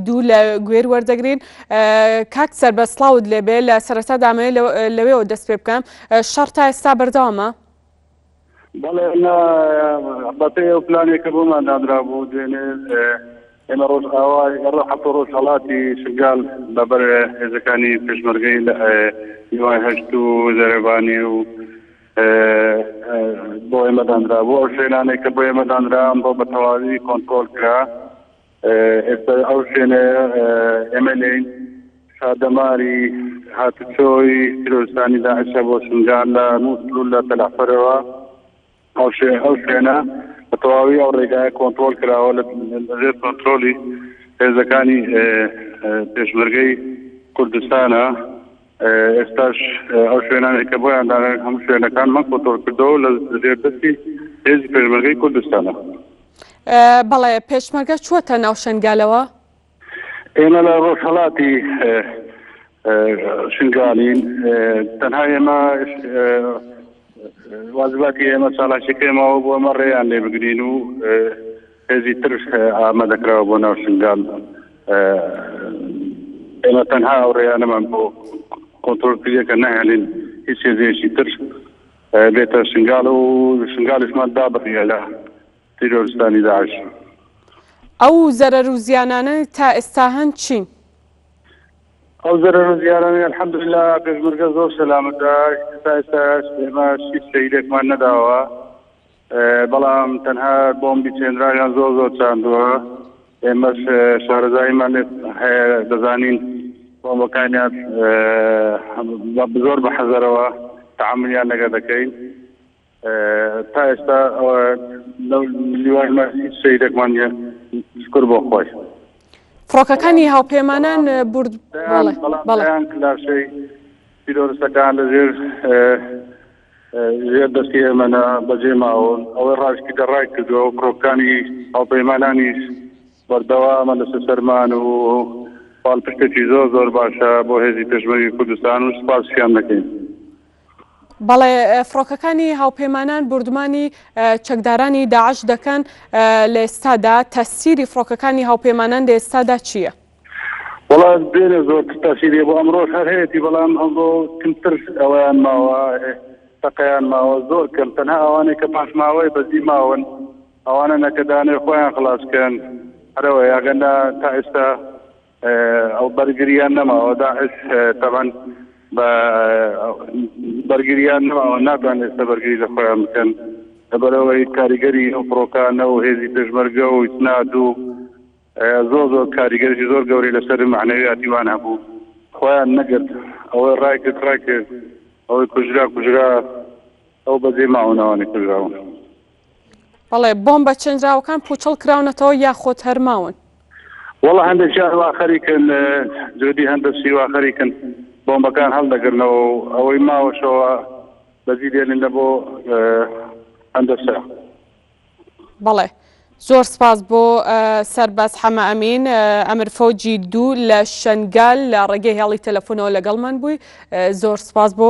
دوو لە گوێر وەردەگرین کاک سەربەست سڵاوت لێبێ لە سەرەتا دامەوێت لەوێەوە دەست پێ بکەم شەڕ تا ئێستا بەردەوامە؟ بەڵێ بەپێ ئەو پلانێکە بۆمان دانرا بوو دوێنێ ئێمە ڕۆژ ئاوای هەفتە ڕۆژ هەڵاتی شنگال لەبەر هێزەکانی پێشمەرگەی هیوای هەشت و زەرەبانی و بۆ ئێمە دانرا بوو ئەو شوێنانێک کە بۆ ئێمە دانرا بۆ بە تەواوی کۆنترۆل کرا ئێستا ئەو شوێنە ئێمە لێین شادەماری هاتوچۆی تیرۆریستانی داعشە بۆ شنگال لە مووسڵ و لە تەلەفەرەوە ئەو شوێنە بە تەواوی ئەو ڕێگایە کۆنترۆل کراوە لەژێر کۆنترۆلی هێزەکانی پێشمەرگەی کوردستانە ئێستاش ئەو شوێنانێک کە بۆیان دانێت هەموو شوێنەکانمان کۆنترۆل کردەوە لە ژێر دەستی هێزی پێشمەرگەی کوردستانە. بەڵێ پێشمەرگە چووەتە ناو شنگالەوە؟ ئێمە لە ڕۆژهەڵاتی شنگالین تەنها ئێمە واجباتی ئێمە چالاکیەکەیمەوە بۆ ئەمە ڕێیان لێ بگرین و هێزی تر ئامادەکراوە بۆ ناو شنگال ئێمە تەنها ئەو ڕێیانەمان بۆ کۆنترۆلکردیەکە نەهێنین هیچ هێزێکی تر بێتە شنگال و شنگالیشمان دابڕیە لە تیرۆریستانی داعش. ئەو زەرەر و زیانانە تا ئێستا هەن چین؟ ئەو زەرەر و زیانانەی الحەمدوللا پێشمەرگە زۆر سەلامەتە تا ئێستا ئێمە هیچ شەیدێکمان نەداوە بەڵام تەنها بۆمبی چێنراویان زۆر چاندووە ئێمەش شارەزاییمان هەیە دەزانین بۆمبەکانیان زۆر بە حەزەرەوە تەعاملیان لەگە دەکەین تا ئێستا لیوانمان هیچ شەیدێکمان نییە شکر بۆ خۆی. فڕۆکەکانی هاوپەیمانان بەڵێیان کلاشەی تیرۆریستەکان لە ژێر دەستی ئێمەنە بەجێ ماون ئەوەی ڕاشکی دەڕای کردووە و فڕۆکەکانی هاوپەیمانانیش بەردەوامە لەسەر سەرمان و پاڵپشتێکی زۆر باشە بۆ هێزی پێشمەرگەی کوردستان و سوپاسیان دەکەین. بەڵێ فڕۆکەکانی هاوپەیمانان بردومانی چەکدارانی داعش دەکەن لە ئێستادا تەسیری فڕۆکەکانی هاوپەیمانان لە ئێستادا چییە؟ وەڵام بێنە زۆر تەسیری بۆ ئەمڕۆژ هەر هەیەی بەڵام ئەمڕۆ کمتر ئەوەیان ماوە تەقەیان ماوە زۆر کەم تەنها ئەوانەی کە پاشماوەی بەزی ماون ئەوانە نەکەدانێ خۆیان خلاصکەن هەرەوە یاگەندا تا ئێستا ئەو بەرگریان نەماوە داعش تەبەن بەرگریان نەماوە ناتوان ئێستا بەرگری لە خۆیان بکەن لەبەرەوەی کاریگەری ئەو فڕۆکانە و هێزی پێشمەرگە و ئیسناد و زۆر کاریگەری زۆر گەورەی لەسەر معنەویاتیوان هەبوو خۆیان نەگرت ئەوەی ڕای کرد ئەوەی کوژرا ئەو بەجێ ماونەوانی کوژراون. بەڵێ بۆمبە چەندراوەکان پوچەڵ کراونەتەوە یاخۆت هەرماون؟ وەڵا هەندێکیان واخەریکن جودی هەندەسی واخەریکن بۆمبەکان هەڵدەگرنەوە و ئەوەی ماوەشەوە بەزی دێنن لە بۆ هەندەسە. بەڵێ زۆر سپاس بۆ سەربەست حەمە ئەمین ئەمر فەوجی دوو لە شنگال لە ڕێگەی هێڵی تەلەفۆنەوە لەگەڵمان بووی زۆر سپاس بۆ